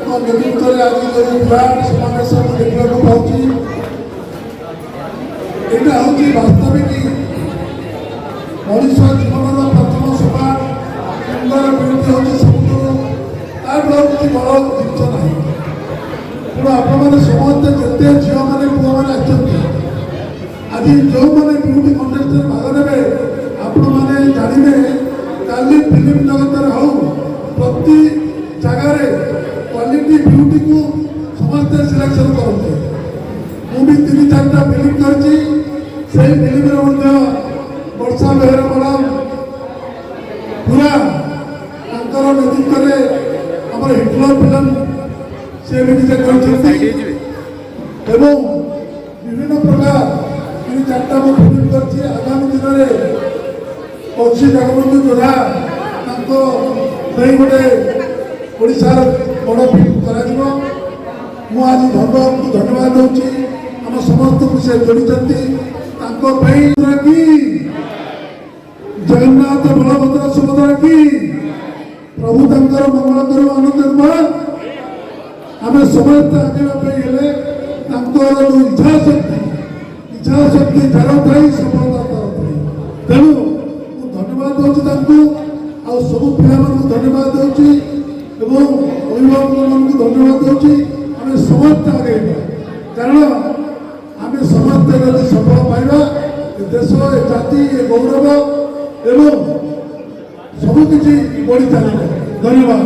नेतृत्व में आज विराट समावेश देखा पाँच यहाँ हूँ वास्तविक मनुष्य जीवन प्रथम सोपान सुंदर विरोधी हूँ सब किसी बड़ जिस ना तेणु आपने समस्ते जिते झील मैंने पुआ मैंने आज जो मैंने ब्यूटी कंटेस्ट भाग ने आपण मैंने जानवे काली फिल्म जगत हो प्रति जगार क्वालिटी ब्यूटी को समस्ते सिलेक्शन करते मुझे तीन चार्टा फिल्म कर वर्षा बेहरा मैडम पूरा नेतृत्व में आम हिटलर फिल्म से विभिन्न प्रकार तीन चार्टा मुझे फिल्म कर आगामी दिन में बंशी जगबंधु जोधा गोटे ओडार बड़ फिल्म कर आज धर्म को धन्यवाद दूसरी आम समस्त को से जोड़ी की जगन्नाथ बलभद्र सुभद्रा की प्रभु तंकर मंगल करो आनंद आम समस्त आगे इच्छा शक्ति जार थी सफलता तार थी तेणु धन्यवाद दूसरी सब पिला धन्यवाद दूसरी अभिभावक को धन्यवाद दूसरी आम समस्त आगे कारण आम समस्त यदि सफल पाइबा देश ए जाति ए गौरव एवं सबकि बढ़ी चलिए। धन्यवाद।